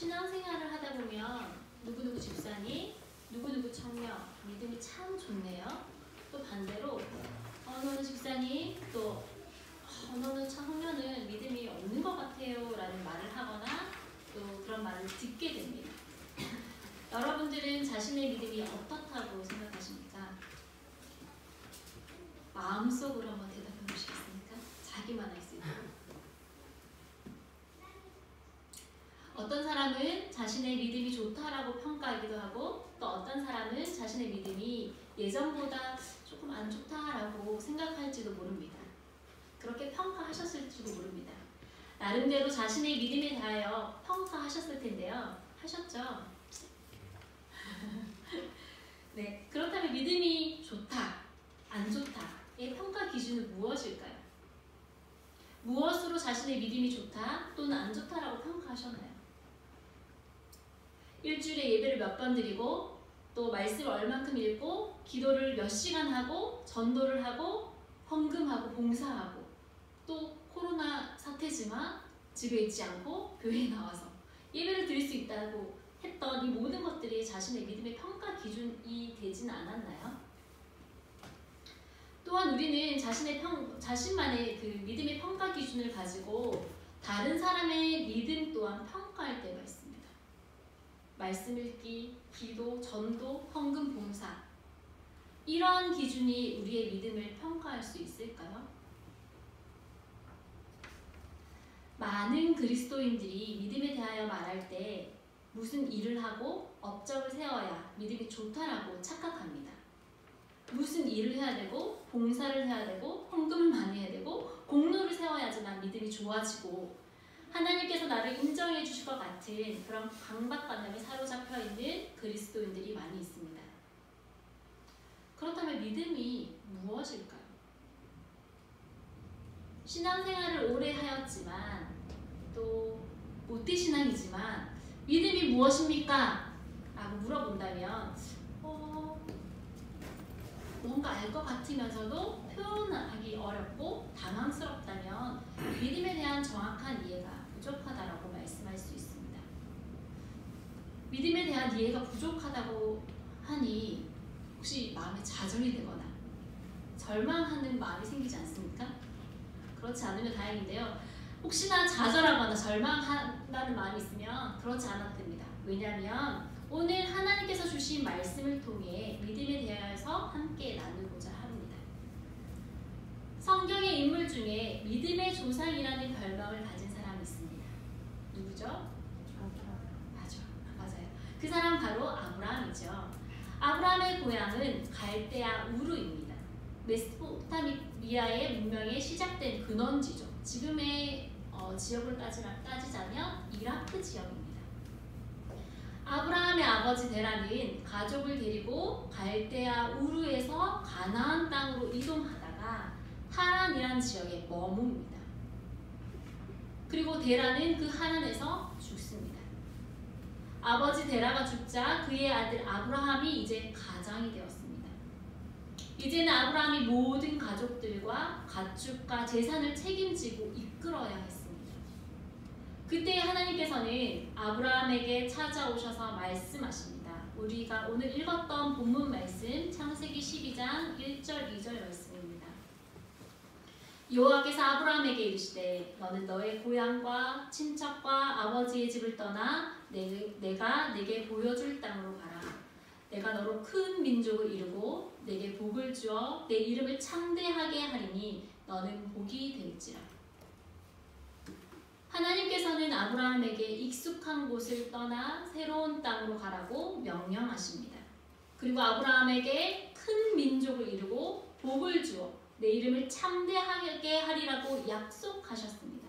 신앙생활을 하다 보면 누구누구 집사님, 누구누구 청년, 믿음이 참 좋네요. 또 반대로 어느 집사님, 또 어느 청년은 믿음이 없는 것 같아요 라는 말을 하거나 또 그런 말을 듣게 됩니다. 여러분들은 자신의 믿음이 어떻다고 생각하십니까? 마음속으로 한번 대답해 보시겠습니까? 자기만 알 수 있도록. 어떤 사람은 자신의 믿음이 좋다라고 평가하기도 하고, 또 어떤 사람은 자신의 믿음이 예전보다 조금 안 좋다라고 생각할지도 모릅니다. 그렇게 평가하셨을지도 모릅니다. 나름대로 자신의 믿음에 대하여 평가하셨을 텐데요. 하셨죠? 네, 그렇다면 믿음이 좋다, 안 좋다의 평가 기준은 무엇일까요? 무엇으로 자신의 믿음이 좋다 또는 안 좋다라고 평가하셨나요? 일주일에 예배를 몇 번 드리고, 또 말씀을 얼만큼 읽고, 기도를 몇 시간 하고, 전도를 하고, 헌금하고, 봉사하고, 또 코로나 사태지만 집에 있지 않고 교회에 나와서 예배를 드릴 수 있다고 했던 이 모든 것들이 자신의 믿음의 평가 기준이 되지는 않았나요? 또한 우리는 자신만의 그 믿음의 평가 기준을 가지고 다른 사람의 믿음 또한 평가할 때가 있습니다. 말씀 읽기, 기도, 전도, 헌금, 봉사, 이러한 기준이 우리의 믿음을 평가할 수 있을까요? 많은 그리스도인들이 믿음에 대하여 말할 때 무슨 일을 하고 업적을 세워야 믿음이 좋다라고 착각합니다. 무슨 일을 해야 되고, 봉사를 해야 되고, 헌금을 많이 해야 되고, 공로를 세워야지만 믿음이 좋아지고, 하나님께서 나를 인정해 주실 것 같은 그런 강박관념에 사로잡혀 있는 그리스도인들이 많이 있습니다. 그렇다면 믿음이 무엇일까요? 신앙생활을 오래 하였지만, 또 모태신앙이지만 믿음이 무엇입니까? 라고 물어본다면 뭔가 알 것 같으면서도 표현하기 어렵고 당황스럽다면 믿음에 대한 정확한 이해가 부족하다고 말씀할 수 있습니다. 믿음에 대한 이해가 부족하다고 하니 혹시 마음에 좌절이 되거나 절망하는 마음이 생기지 않습니까? 그렇지 않으면 다행인데요. 혹시나 좌절하거나 절망한다는 마음이 있으면 그렇지 않아도 됩니다. 왜냐하면 오늘 하나님께서 주신 말씀을 통해 믿음에 대하여서 함께 나누고자 합니다. 성경의 인물 중에 믿음의 조상이라는 별명을 가진 사람이 있습니다. 누구죠? 맞아요. 그 사람 바로 아브라함이죠. 아브라함의 고향은 갈대아 우르입니다. 메소포타미아의 문명에 시작된 근원지죠. 지금의 지역을 따지자면 이라크 지역입니다. 아브라함의 아버지 데라는 가족을 데리고 갈대아 우르에서 가나안 땅으로 이동하다가 하란이라는 지역에 머뭅니다. 그리고 데라는 그 하란에서 죽습니다. 아버지 데라가 죽자 그의 아들 아브라함이 이제 가장이 되었습니다. 이제는 아브라함이 모든 가족들과 가축과 재산을 책임지고 이끌어야 했습니다. 그때 하나님께서는 아브라함에게 찾아오셔서 말씀하십니다. 우리가 오늘 읽었던 본문 말씀 창세기 12장 1절 2절 말씀입니다. 여호와께서 아브라함에게 이르시되 너는 너의 고향과 친척과 아버지의 집을 떠나 내가 내게 보여줄 땅으로 가라. 내가 너로 큰 민족을 이루고 내게 복을 주어 내 이름을 창대하게 하리니 너는 복이 될지라. 하나님께서는 아브라함에게 익숙한 곳을 떠나 새로운 땅으로 가라고 명령하십니다. 그리고 아브라함에게 큰 민족을 이루고 복을 주어 내 이름을 창대하게 하리라고 약속하셨습니다.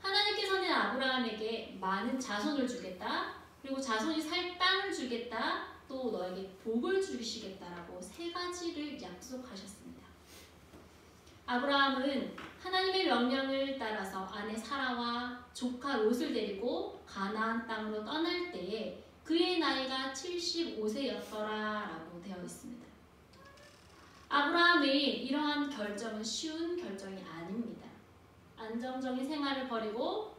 하나님께서는 아브라함에게 많은 자손을 주겠다, 그리고 자손이 살 땅을 주겠다, 또 너에게 복을 주시겠다라고 세 가지를 약속하셨습니다. 아브라함은 하나님의 명령을 따라서 아내 사라와 조카 롯을 데리고 가나안 땅으로 떠날 때에 그의 나이가 75세였더라라고 되어 있습니다. 아브라함의 이러한 결정은 쉬운 결정이 아닙니다. 안정적인 생활을 버리고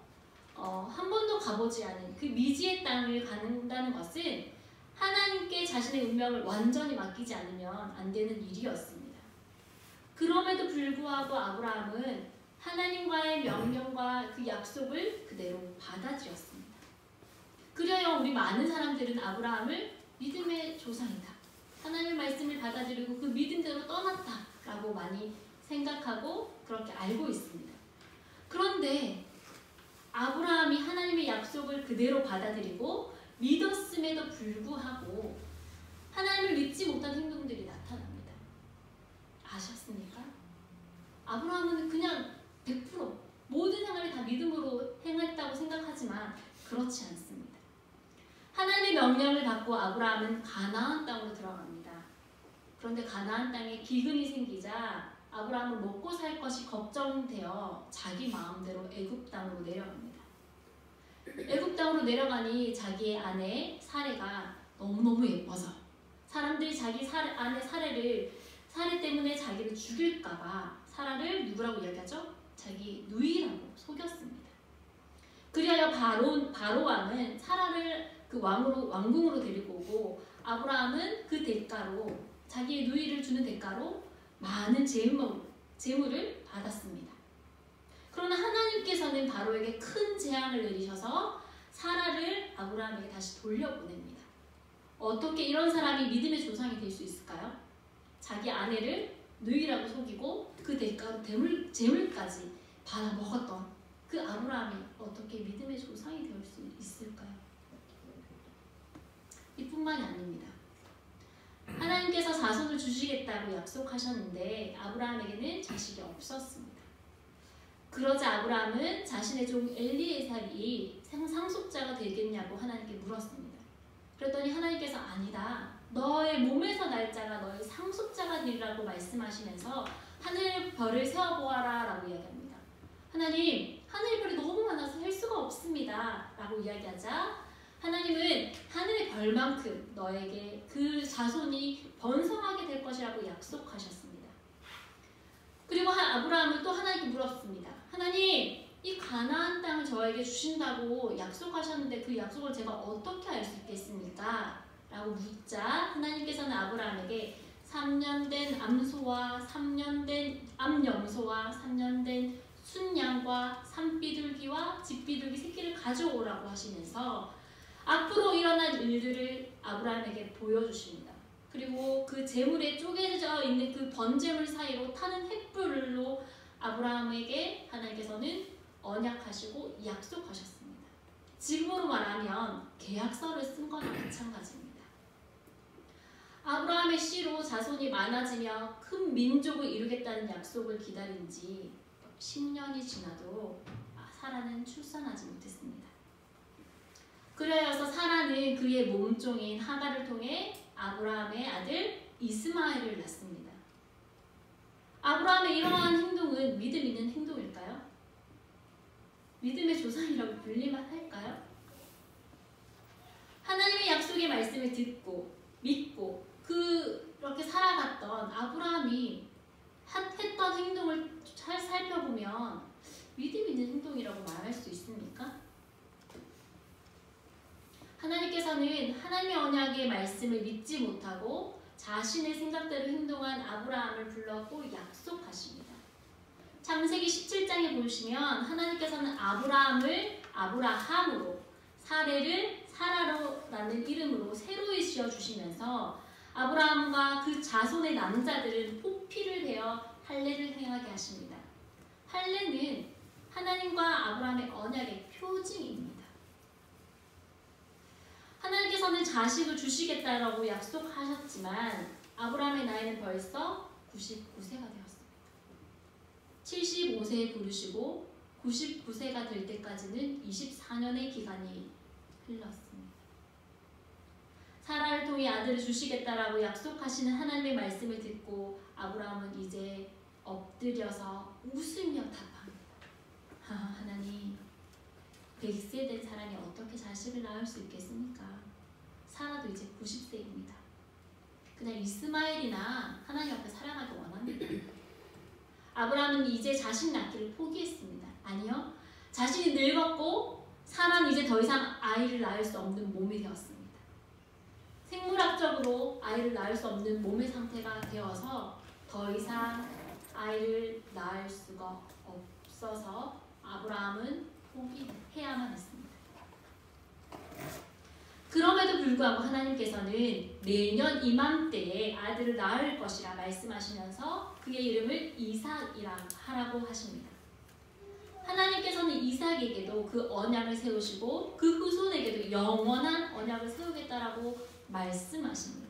한 번도 가보지 않은 그 미지의 땅을 간다는 것은 하나님께 자신의 운명을 완전히 맡기지 않으면 안 되는 일이었습니다. 그럼에도 불구하고 아브라함은 하나님과의 명령과 그 약속을 그대로 받아들였습니다. 그래야 우리 많은 사람들은 아브라함을 믿음의 조상이다, 하나님의 말씀을 받아들이고 그 믿음대로 떠났다 라고 많이 생각하고 그렇게 알고 있습니다. 그런데 아브라함이 하나님의 약속을 그대로 받아들이고 믿었음에도 불구하고 하나님을 믿지 못한 행동들이 나타납니다. 아셨습니까? 아브라함은 그냥 100% 모든 생활을 다 믿음으로 행했다고 생각하지만 그렇지 않습니다. 하나님의 명령을 받고 아브라함은 가나안 땅으로 들어갑니다. 그런데 가나안 땅에 기근이 생기자 아브라함은 먹고 살 것이 걱정되어 자기 마음대로 애굽 땅으로 내려갑니다. 애굽 땅으로 내려가니 자기의 아내 사레가 너무너무 예뻐서 사람들이 자기 아내 사레 때문에 자기를 죽일까봐 사라를 누구라고 이야기하죠? 자기 누이라고 속였습니다. 그리하여 바로 왕은 사라를 그 왕궁으로 데리고 오고 아브라함은 그 대가로 자기의 누이를 주는 대가로 많은 재물을 받았습니다. 그러나 하나님께서는 바로에게 큰 재앙을 내리셔서 사라를 아브라함에게 다시 돌려보냅니다. 어떻게 이런 사람이 믿음의 조상이 될 수 있을까요? 자기 아내를 누이라고 속이고 그 대가로 재물까지 받아먹었던 그 아브라함이 어떻게 믿음의 조상이 될 수 있을까요? 이뿐만이 아닙니다. 하나님께서 자손을 주시겠다고 약속하셨는데 아브라함에게는 자식이 없었습니다. 그러자 아브라함은 자신의 종 엘리에살이 상속자가 되겠냐고 하나님께 물었습니다. 그랬더니 하나님께서 아니다, 너의 몸에서 날 자가 너의 상속자가 되리라고 말씀하시면서 하늘 별을 세어보아라 라고 이야기합니다. 하나님, 하늘의 별이 너무 많아서 셀 수가 없습니다 라고 이야기하자 하나님은 하늘의 별만큼 너에게 그 자손이 번성하게 될 것이라고 약속하셨습니다. 그리고 아브라함은 또 하나님께 물었습니다. 하나님, 이 가나안 땅을 저에게 주신다고 약속하셨는데 그 약속을 제가 어떻게 알 수 있겠습니까? 라고 묻자 하나님께서는 아브라함에게 3년 된 암소와 3년 된 암염소와 3년 된 순양과 산비둘기와 집비둘기 새끼를 가져오라고 하시면서 앞으로 일어날 일들을 아브라함에게 보여주십니다. 그리고 그 재물에 쪼개져 있는 그 번제물 사이로 타는 횃불로 아브라함에게 하나님께서는 언약하시고 약속하셨습니다. 지금으로 말하면 계약서를 쓴 거나 마찬가지입니다. 아브라함의 씨로 자손이 많아지며 큰 민족을 이루겠다는 약속을 기다린 지 10년이 지나도 사라는 출산하지 못했습니다. 그래서 사라는 그의 몸종인 하갈을 통해 아브라함의 아들 이스마엘을 낳습니다. 아브라함의 이러한 행동은 믿음 있는 행동일까요? 믿음의 조상이라고 불릴만 할까요? 하나님의 약속의 말씀을 듣고 믿고 그렇게 살아갔던 아브라함이 했던 행동을 잘 살펴보면 믿음 있는 행동이라고 말할 수 있습니까? 하나님께서는 하나님의 언약의 말씀을 믿지 못하고 자신의 생각대로 행동한 아브라함을 불러 또 약속하십니다. 창세기 17장에 보시면 하나님께서는 아브라함을 아브라함으로 사레를 사라로라는 이름으로 새로이 지어주시면서 아브라함과 그 자손의 남자들은 포피를 베어 할례를 행하게 하십니다. 할례는 하나님과 아브라함의 언약의 표징입니다. 하나님께서는 자식을 주시겠다라고 약속하셨지만 아브라함의 나이는 벌써 99세가 되었습니다. 75세에 부르시고 99세가 될 때까지는 24년의 기간이 흘렀습니다. 사라를 통해 아들을 주시겠다라고 약속하시는 하나님의 말씀을 듣고 아브라함은 이제 엎드려서 웃으며 답합니다. 하나님, 100세 된 사람이 어떻게 자식을 낳을 수 있겠습니까? 사라도 이제 90세입니다. 그냥 이스마엘이나 하나님 앞에 살아가기 원합니다. 아브라함은 이제 자식 낳기를 포기했습니다. 아니요, 자신이 늙었고 사라는 이제 더 이상 아이를 낳을 수 없는 몸이 되었습니다. 생물학적으로 아이를 낳을 수 없는 몸의 상태가 되어서 더 이상 아이를 낳을 수가 없어서 아브라함은 포기해야만 했습니다. 그럼에도 불구하고 하나님께서는 내년 이맘때에 아들을 낳을 것이라 말씀하시면서 그의 이름을 이삭이라 하라고 하십니다. 하나님께서는 이삭에게도 그 언약을 세우시고 그 후손에게도 영원한 언약을 세우겠다라고 말씀하십니다.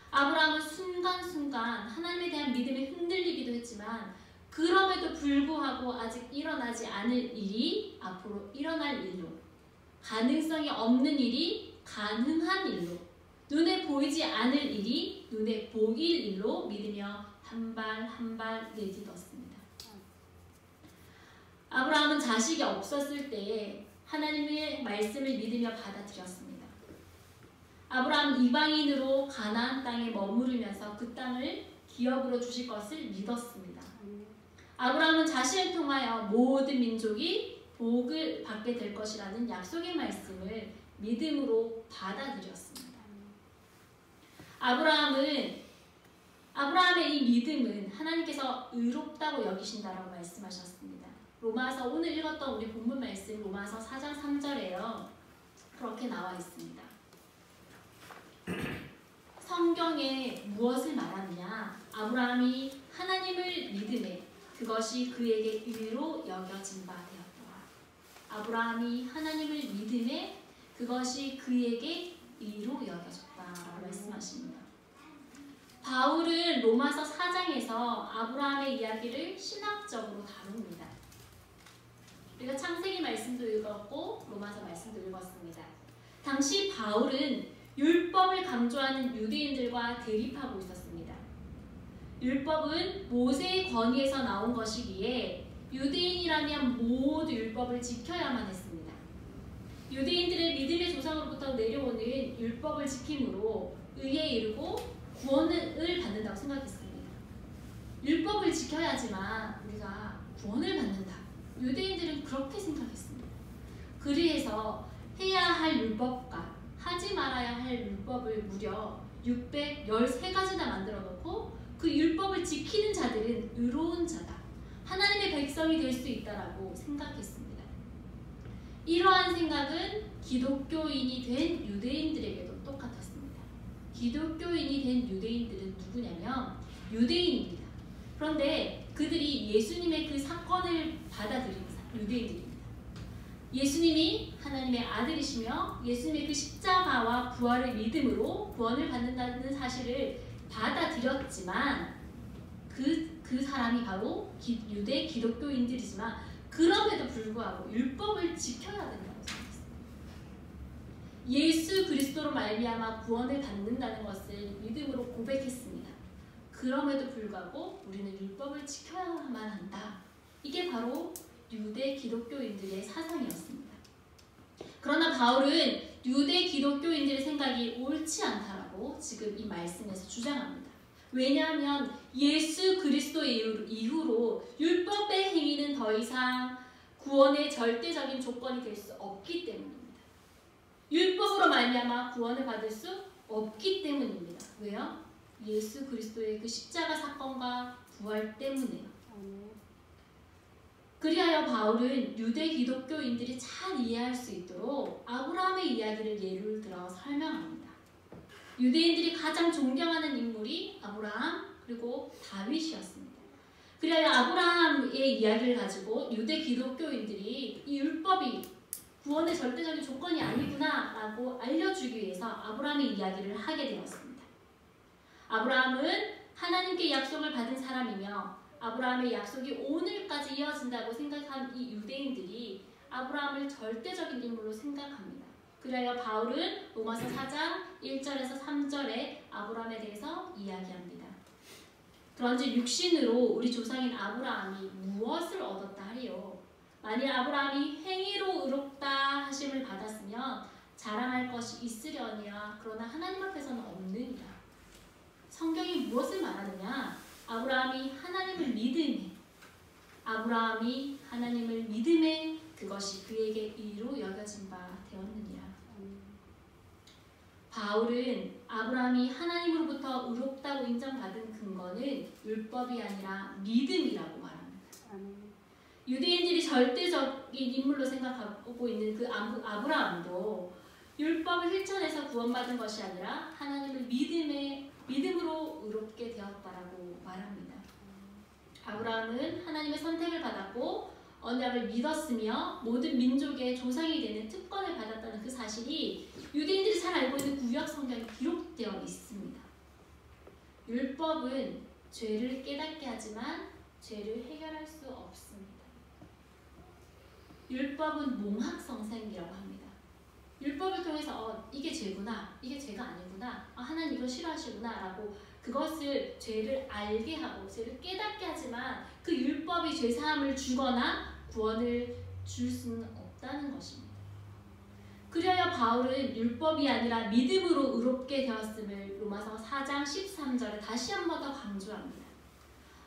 아브라함은 순간순간 하나님에 대한 믿음이 흔들리기도 했지만 그럼에도 불구하고 아직 일어나지 않을 일이 앞으로 일어날 일로, 가능성이 없는 일이 가능한 일로, 눈에 보이지 않을 일이 눈에 보일 일로 믿으며 한 발 한 발 내딛었습니다. 아브라함은 자식이 없었을 때에 하나님의 말씀을 믿으며 받아들였습니다. 아브라함은 이방인으로 가나안 땅에 머무르면서 그 땅을 기업으로 주실 것을 믿었습니다. 아브라함은 자신을 통하여 모든 민족이 복을 받게 될 것이라는 약속의 말씀을 믿음으로 받아들였습니다. 아브라함의 이 믿음은 하나님께서 의롭다고 여기신다라고 말씀하셨습니다. 로마서 오늘 읽었던 우리 본문 말씀 로마서 4장 3절에요. 그렇게 나와 있습니다. 성경에 무엇을 말하느냐? 아브라함이 하나님을 믿음에 그것이 그에게 의로 여겨진 바 되었더라. 아브라함이 하나님을 믿음에 그것이 그에게 의로 여겨졌다라고 말씀하십니다. 바울은 로마서 4장에서 아브라함의 이야기를 신학적으로 다룹니다. 우리가 창세기 말씀도 읽었고 로마서 말씀도 읽었습니다. 당시 바울은 율법을 강조하는 유대인들과 대립하고 있었습니다. 율법은 모세의 권위에서 나온 것이기에 유대인이라면 모두 율법을 지켜야만 했습니다. 유대인들의 믿음의 조상으로부터 내려오는 율법을 지킴으로 의에 이르고 구원을 받는다고 생각했습니다. 율법을 지켜야지만 우리가 구원을 받는다. 유대인들은 그렇게 생각했습니다. 그리해서 해야 할 율법과 하지 말아야 할 율법을 무려 613가지나 만들어 놓고 그 율법을 지키는 자들은 의로운 자다. 하나님의 백성이 될 수 있다라고 생각했습니다. 이러한 생각은 기독교인이 된 유대인들에게도 똑같았습니다. 기독교인이 된 유대인들은 누구냐면 유대인입니다. 그런데 그들이 예수님의 그 사건을 받아들인 유대인들입니다. 예수님이 하나님의 아들이시며 예수님의 그 십자가와 부활을 믿음으로 구원을 받는다는 사실을 받아들였지만 그 사람이 바로 유대 기독교인들이지만 그럼에도 불구하고 율법을 지켜야 된다고 생각했습니다. 예수 그리스도로 말미암아 구원을 받는다는 것을 믿음으로 고백했습니다. 그럼에도 불구하고 우리는 율법을 지켜야만 한다. 이게 바로 유대 기독교인들의 사상이었습니다. 그러나 바울은 유대 기독교인들의 생각이 옳지 않다라고 지금 이 말씀에서 주장합니다. 왜냐하면 예수 그리스도의 이후로 율법의 행위는 더 이상 구원의 절대적인 조건이 될 수 없기 때문입니다. 율법으로 말미암아 구원을 받을 수 없기 때문입니다. 왜요? 예수 그리스도의 그 십자가 사건과 부활 때문에요. 그리하여 바울은 유대 기독교인들이 잘 이해할 수 있도록 아브라함의 이야기를 예를 들어 설명합니다. 유대인들이 가장 존경하는 인물이 아브라함 그리고 다윗이었습니다. 그리하여 아브라함의 이야기를 가지고 유대 기독교인들이 이 율법이 구원의 절대적인 조건이 아니구나 라고 알려주기 위해서 아브라함의 이야기를 하게 되었습니다. 아브라함은 하나님께 약속을 받은 사람이며 아브라함의 약속이 오늘까지 이어진다고 생각한 이 유대인들이 아브라함을 절대적인 인물로 생각합니다. 그래야 바울은 로마서 4장 1절에서 3절에 아브라함에 대해서 이야기합니다. 그런즉 육신으로 우리 조상인 아브라함이 무엇을 얻었다 하리요? 만일 아브라함이 행위로 의롭다 하심을 받았으면 자랑할 것이 있으려니와 그러나 하나님 앞에서는 없느니라. 성경이 무엇을 말하느냐? 아브라함이 하나님을 믿음에 그것이 그에게 의로 여겨진 바 되었느니라. 바울은 아브라함이 하나님으로부터 의롭다고 인정받은 근거는 율법이 아니라 믿음이라고 말합니다. 유대인들이 절대적인 인물로 생각하고 있는 그 아브라함도 율법을 실천해서 구원받은 것이 아니라 하나님을 믿음으로 의롭게 되었다라고 말합니다. 아브라함은 하나님의 선택을 받았고 언약을 믿었으며 모든 민족의 조상이 되는 특권을 받았다는 그 사실이 유대인들이 잘 알고 있는 구약 성경에 기록되어 있습니다. 율법은 죄를 깨닫게 하지만 죄를 해결할 수 없습니다. 율법은 몽학성생이라고 합니다. 율법을 통해서 이게 죄구나, 이게 죄가 아니구나, 하나님 이거 싫어하시구나 라고 그것을 죄를 알게 하고 죄를 깨닫게 하지만 그 율법이 죄사함을 주거나 구원을 줄 수는 없다는 것입니다. 그래야 바울은 율법이 아니라 믿음으로 의롭게 되었음을 로마서 4장 13절에 다시 한 번 더 강조합니다.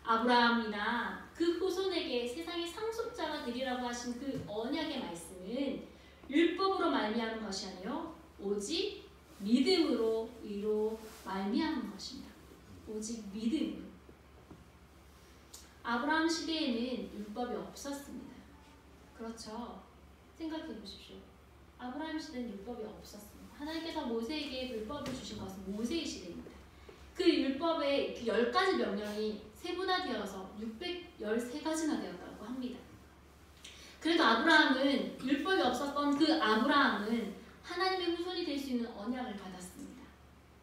아브라함이나 그 후손에게 세상의 상속자가 되리라고 하신 그 언약의 말씀은 율법으로 말미암은 것이 아니요 오직 믿음으로 의로 말미암은 것입니다. 오직 믿음으로. 아브라함 시대에는 율법이 없었습니다. 그렇죠? 생각해 보십시오. 아브라함 시대는 율법이 없었습니다. 하나님께서 모세에게 율법을 주신 것은 모세의 시대입니다. 그 율법의 그 10가지 명령이 세분화되어서 613가지나 되었다고 합니다. 그래도 아브라함은 율법이 없었던 그 아브라함은 하나님의 후손이 될 수 있는 언약을 받았습니다.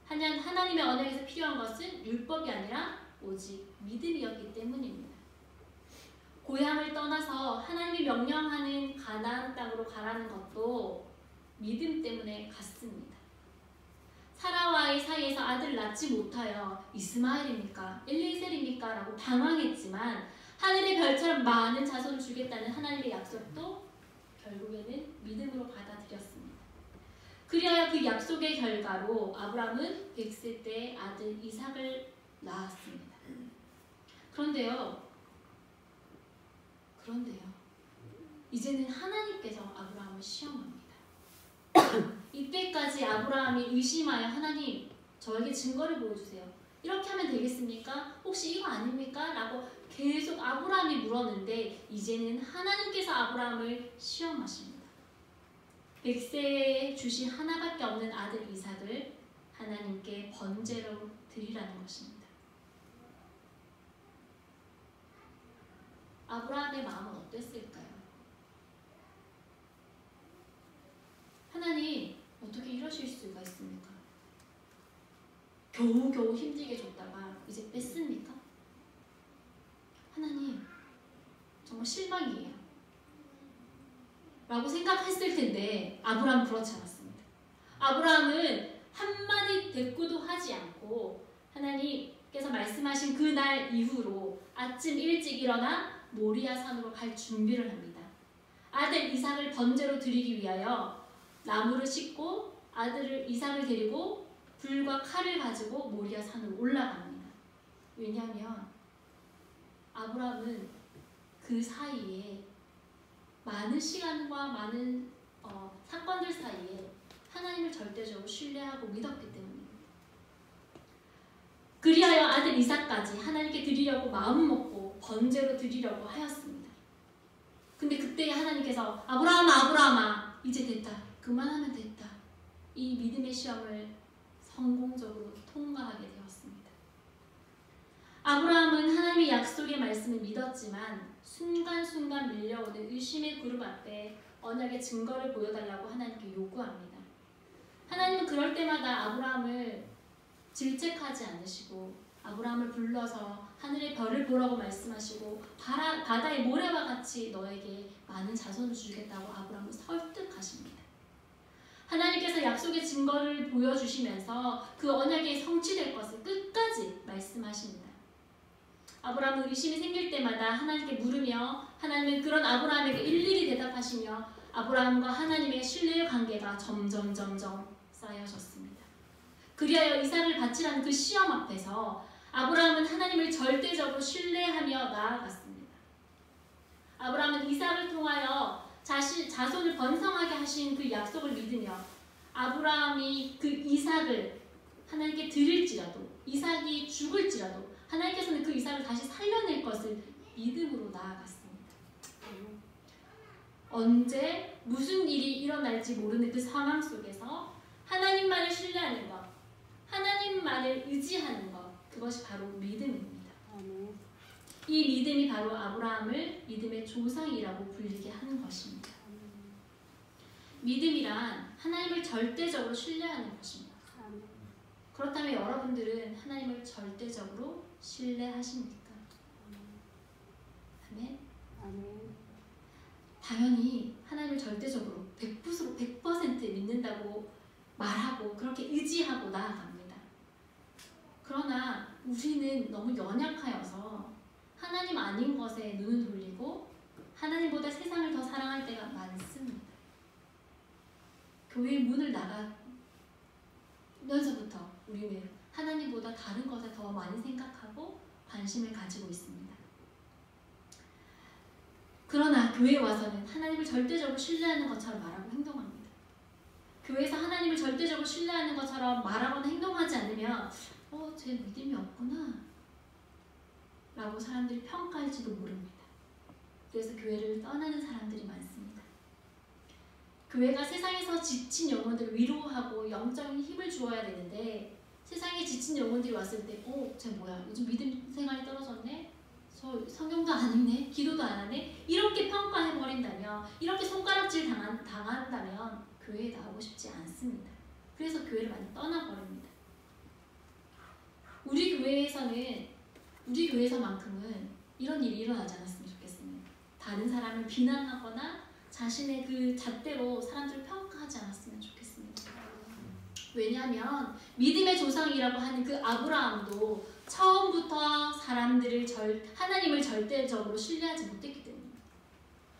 하나님의 언약에서 필요한 것은 율법이 아니라 오직 믿음이었기 때문입니다. 고향을 떠나서 하나님이 명령하는 가나안 땅으로 가라는 것도 믿음 때문에 갔습니다. 사라와의 사이에서 아들을 낳지 못하여 이스마엘입니까? 엘리에셀입니까? 라고 방황했지만 하늘의 별처럼 많은 자손을 주겠다는 하나님의 약속도 결국에는 믿음으로 받아들였습니다. 그리하여 그 약속의 결과로 아브라함은 100세 때 아들 이삭을 낳았습니다. 그런데요. 이제는 하나님께서 아브라함을 시험합니다. 이때까지 아브라함이 의심하여 하나님 저에게 증거를 보여주세요. 이렇게 하면 되겠습니까? 혹시 이거 아닙니까? 라고 계속 아브라함이 물었는데 이제는 하나님께서 아브라함을 시험하십니다. 100세에 주신 하나밖에 없는 아들 이삭을 하나님께 번제로 드리라는 것입니다. 아브라함의 마음은 어땠을까요? 하나님 어떻게 이러실 수가 있습니까? 겨우겨우 힘들게 줬다가 이제 뺐습니까? 하나님 정말 실망이에요 라고 생각했을 텐데 아브라함은 그렇지 않았습니다. 아브라함은 한마디 대꾸도 하지 않고 하나님께서 말씀하신 그날 이후로 아침 일찍 일어나 모리아 산으로 갈 준비를 합니다. 아들 이삭을 번제로 드리기 위하여 나무를 싣고 아들을 이삭을 데리고 불과 칼을 가지고 모리아 산으로 올라갑니다. 왜냐하면 아브라함은 그 사이에 많은 시간과 많은 사건들 사이에 하나님을 절대적으로 신뢰하고 믿었기 때문입니다. 그리하여 아들 이삭까지 하나님께 드리려고 마음먹고 번제로 드리려고 하였습니다. 근데 그때 하나님께서 아브라함아 이제 됐다. 그만하면 됐다. 이 믿음의 시험을 성공적으로 통과하게 되었습니다. 아브라함은 하나님의 약속의 말씀을 믿었지만 순간순간 밀려오는 의심의 그룹 앞에 언약의 증거를 보여달라고 하나님께 요구합니다. 하나님은 그럴 때마다 아브라함을 질책하지 않으시고 아브라함을 불러서 하늘의 별을 보라고 말씀하시고 바다의 모래와 같이 너에게 많은 자손을 주겠다고 아브라함을 설득하십니다. 하나님께서 약속의 증거를 보여주시면서 그 언약이 성취될 것을 끝까지 말씀하십니다. 아브라함은 의심이 생길 때마다 하나님께 물으며 하나님은 그런 아브라함에게 일일이 대답하시며 아브라함과 하나님의 신뢰의 관계가 점점 쌓여졌습니다. 그리하여 이삭을 바치라는 그 시험 앞에서 아브라함은 하나님을 절대적으로 신뢰하며 나아갔습니다. 아브라함은 이삭을 통하여 자손을 번성하게 하신 그 약속을 믿으며 아브라함이 그 이삭을 하나님께 드릴지라도, 이삭이 죽을지라도 하나님께서는 그 이삭을 다시 살려낼 것을 믿음으로 나아갔습니다. 언제 무슨 일이 일어날지 모르는 그 상황 속에서 하나님만을 신뢰하는 것, 하나님만을 의지하는 것, 그것이 바로 믿음입니다. 이 믿음이 바로 아브라함을 믿음의 조상이라고 불리게 하는 것입니다. 믿음이란 하나님을 절대적으로 신뢰하는 것입니다. 그렇다면 여러분들은 하나님을 절대적으로 신뢰하십니까? 아멘. 당연히 하나님을 절대적으로 100% 믿는다고 말하고 그렇게 의지하고 나아갑니다. 그러나 우리는 너무 연약하여서 하나님 아닌 것에 눈을 돌리고 하나님보다 세상을 더 사랑할 때가 많습니다. 교회 문을 나가면서부터 우리는 하나님보다 다른 것에 더 많이 생각하고 관심을 가지고 있습니다. 그러나 교회에 와서는 하나님을 절대적으로 신뢰하는 것처럼 말하고 행동합니다. 교회에서 하나님을 절대적으로 신뢰하는 것처럼 말하거나 행동하지 않으면 쟤 믿음이 없구나 라고 사람들이 평가할지도 모릅니다. 그래서 교회를 떠나는 사람들이 많습니다. 교회가 세상에서 지친 영혼들을 위로하고 영적인 힘을 주어야 되는데 세상에 지친 영혼들이 왔을 때 쟤 뭐야? 요즘 믿음 생활이 떨어졌네? 저 성경도 안 읽네? 기도도 안 하네? 이렇게 평가해버린다면, 이렇게 손가락질 당한다면 교회에 나오고 싶지 않습니다. 그래서 교회를 많이 떠나버립니다. 우리 교회에서만큼은 이런 일이 일어나지 않았으면 좋겠습니다. 다른 사람을 비난하거나 자신의 그 잣대로 사람들을 평가하지 않았으면 좋겠습니다. 왜냐하면 믿음의 조상이라고 하는 그 아브라함도 처음부터 하나님을 절대적으로 신뢰하지 못했기 때문입니다.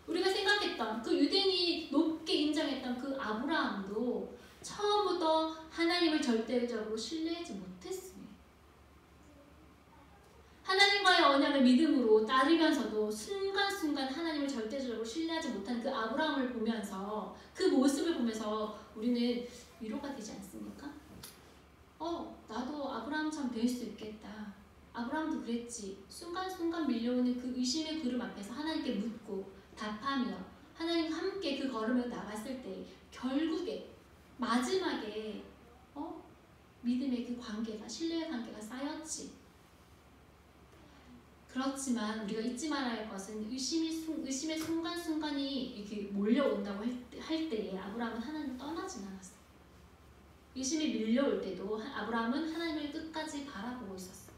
우리가 생각했던 그 유대인이 높게 인정했던 그 아브라함도 처음부터 하나님을 절대적으로 신뢰하지 못했습니다. 하나님과의 언약을 믿음으로 따르면서도 순간순간 하나님을 절대적으로 신뢰하지 못한 그 아브라함을 보면서, 그 모습을 보면서 우리는 위로가 되지 않습니까? 나도 아브라함처럼 될 수 있겠다. 아브라함도 그랬지. 순간순간 밀려오는 그 의심의 구름 앞에서 하나님께 묻고 답하며 하나님과 함께 그 걸음을 나갔을 때 결국에 마지막에 믿음의 그 관계가, 신뢰의 관계가 쌓였지. 그렇지만 우리가 잊지 말아야 할 것은 의심의 순간순간이 이렇게 몰려온다고 할 때에 아브라함은 하나님을 떠나진 않았어요. 의심이 밀려올 때도 아브라함은 하나님을 끝까지 바라보고 있었습니다.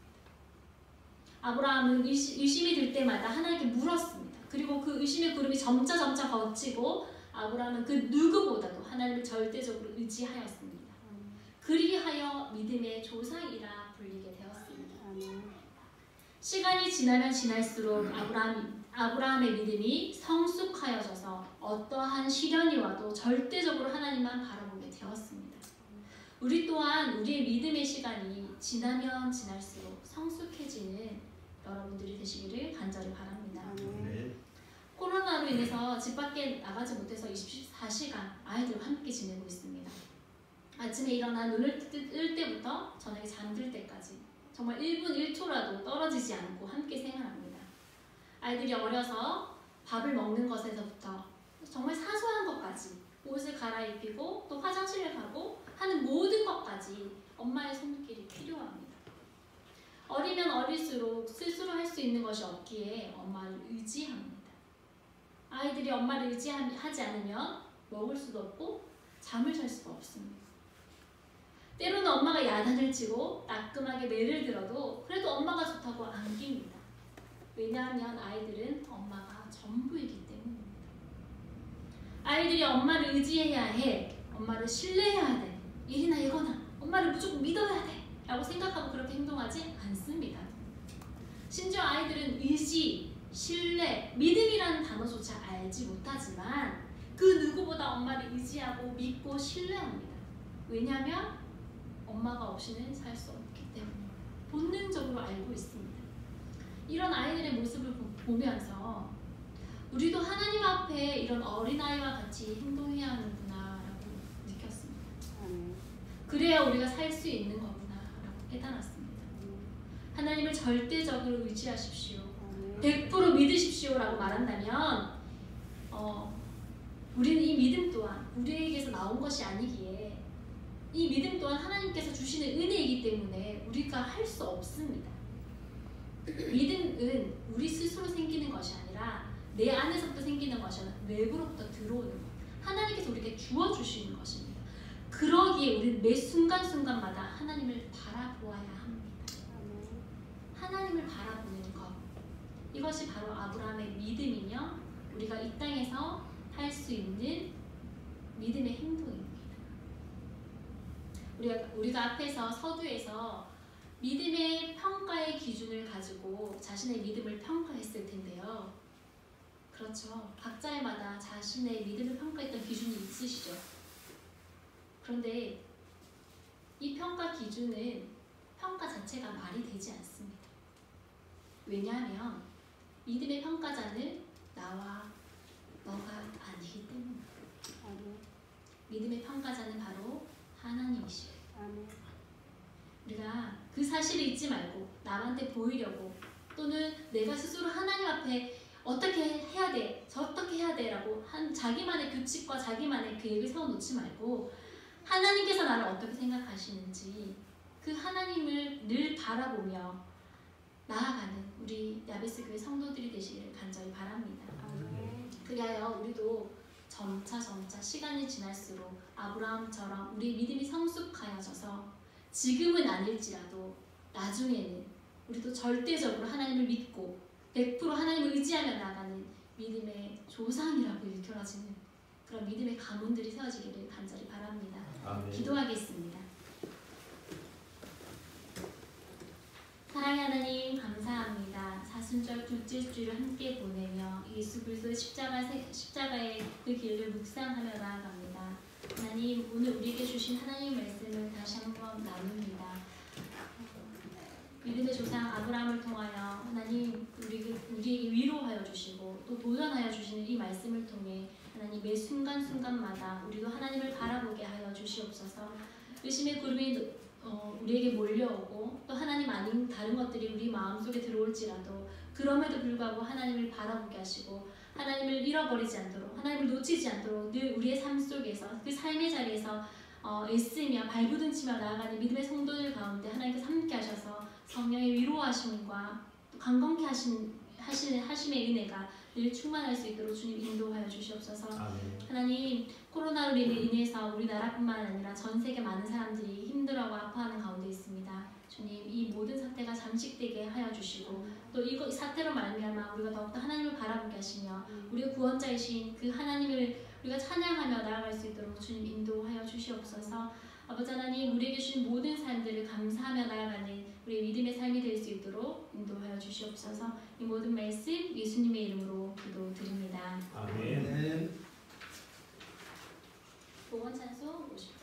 아브라함은 의심이 들 때마다 하나님께 물었습니다. 그리고 그 의심의 구름이 점차 걷히고 아브라함은 그 누구보다도 하나님을 절대적으로 의지하였습니다. 그리하여 믿음의 조상이라 불리게 되었습니다. 시간이 지나면 지날수록 아브라함의 믿음이 성숙하여져서 어떠한 시련이 와도 절대적으로 하나님만 바라보게 되었습니다. 우리 또한 우리의 믿음의 시간이 지나면 지날수록 성숙해지는 여러분들이 되시기를 간절히 바랍니다. 코로나로 인해서 집 밖에 나가지 못해서 24시간 아이들과 함께 지내고 있습니다. 아침에 일어나 눈을 뜰 때부터 저녁에 잠들 때까지 정말 1분 1초라도 떨어지지 않고 함께 생활합니다. 아이들이 어려서 밥을 먹는 것에서부터 정말 사소한 것까지, 옷을 갈아입히고 또 화장실을 가고 하는 모든 것까지 엄마의 손길이 필요합니다. 어리면 어릴수록 스스로 할 수 있는 것이 없기에 엄마를 의지합니다. 아이들이 엄마를 의지하지 않으면 먹을 수도 없고 잠을 잘 수가 없습니다. 때로는 엄마가 야단을 치고 따끔하게 매를 들어도 그래도 엄마가 좋다고 안깁니다. 왜냐하면 아이들은 엄마가 전부이기 때문입니다. 아이들이 엄마를 의지해야 해, 엄마를 신뢰해야 돼, 일이나 이거나 엄마를 무조건 믿어야 돼 라고 생각하고 그렇게 행동하지 않습니다. 심지어 아이들은 의지, 신뢰, 믿음이라는 단어조차 알지 못하지만 그 누구보다 엄마를 의지하고 믿고 신뢰합니다. 왜냐하면 엄마가 없이는 살 수 없기 때문입니다. 본능적으로 알고 있습니다. 이런 아이들의 모습을 보면서 우리도 하나님 앞에 앞에 이런 어린아이와 같이 행동해야 하는구나라고 느꼈습니다. 그래야 우리가 살 수 있는 거구나라고 깨달았습니다. 하나님을 절대적으로 의지하십시오. 100% 믿으십시오라고 말한다면 우리는 이 믿음 또한 우리에게서 나온 것이 아니기에 이 믿음 또한 하나님께서 주시는 은혜이기 때문에 우리가 할 수 없습니다. 믿음은 우리 스스로 생기는 것이 아니라 내 안에서부터 생기는 것이 아니라 외부로부터 들어오는 것. 하나님께서 우리에게 주어주시는 것입니다. 그러기에 우리는 매 순간순간마다 하나님을 바라보아야 합니다. 하나님을 바라보는 것. 이것이 바로 아브라함의 믿음이며 우리가 이 땅에서 할 수 있는 믿음의 행동입니다. 우리가 앞에서 서두에서 믿음의 평가의 기준을 가지고 자신의 믿음을 평가했을 텐데요. 그렇죠. 각자마다 자신의 믿음을 평가했던 기준이 있으시죠. 그런데 이 평가 기준은 평가 자체가 말이 되지 않습니다. 왜냐하면 믿음의 평가자는 나와 너가 아니기 때문입니다. 믿음의 평가자는 바로 하나님이시오. 우리가 그 사실을 잊지 말고 남한테 보이려고 또는 내가 스스로 하나님 앞에 어떻게 해야 돼, 저렇게 해야 돼 라고 자기만의 규칙과 자기만의 계획을 세워놓지 말고 하나님께서 나를 어떻게 생각하시는지 그 하나님을 늘 바라보며 나아가는 우리 야베스 교회 성도들이 되시기를 간절히 바랍니다. 그리하여 우리도 점차 시간이 지날수록 아브라함처럼 우리 믿음이 성숙하여져서 지금은 아닐지라도 나중에는 우리도 절대적으로 하나님을 믿고 100% 하나님을 의지하며 나가는 믿음의 조상이라고 일컬어지는 그런 믿음의 가문들이 세워지기를 간절히 바랍니다. 아멘. 기도하겠습니다. 사랑의 하나님 감사합니다. 사순절 둘째 주를 함께 보내며 예수 그리스도의 십자가의 그 길을 묵상하며 나아갑니다. 하나님 오늘 우리에게 주신 하나님의 말씀을 다시 한번 나눕니다. 믿음의 조상 아브라함을 통하여 하나님 우리에게 위로하여 주시고 또 도전하여 주시는 이 말씀을 통해 하나님 매 순간순간마다 우리도 하나님을 바라보게 하여 주시옵소서. 의심의 구름이 우리에게 몰려오고 또 하나님 아닌 다른 것들이 우리 마음속에 들어올지라도 그럼에도 불구하고 하나님을 바라보게 하시고 하나님을 잃어버리지 않도록 하나님을 놓치지 않도록 늘 우리의 삶 속에서 그 삶의 자리에서 애쓰며 발부둥치며 나아가는 믿음의 성도들 가운데 하나님께서 함께 하셔서 성령의 위로하심과 또 강건케 하심의 은혜가 늘 충만할 수 있도록 주님 인도하여 주시옵소서. 아멘. 하나님 코로나로 인해서 우리나라뿐만 아니라 전 세계 많은 사람들이 힘들어하고 아파하는 가운데 있습니다. 주님 이 모든 사태가 잠식되게 하여 주시고 또 이 사태로 말미암아 우리가 더욱더 하나님을 바라보게 하시며 우리의 구원자이신 그 하나님을 우리가 찬양하며 나아갈 수 있도록 주님 인도하여 주시옵소서. 아버지 하나님 우리에게 주신 모든 삶들을 감사하며 나아가는 우리의 믿음의 삶이 될 수 있도록 인도하여 주시옵소서. 이 모든 말씀 예수님의 이름으로 기도드립니다. 아멘. 복원 찬송 50분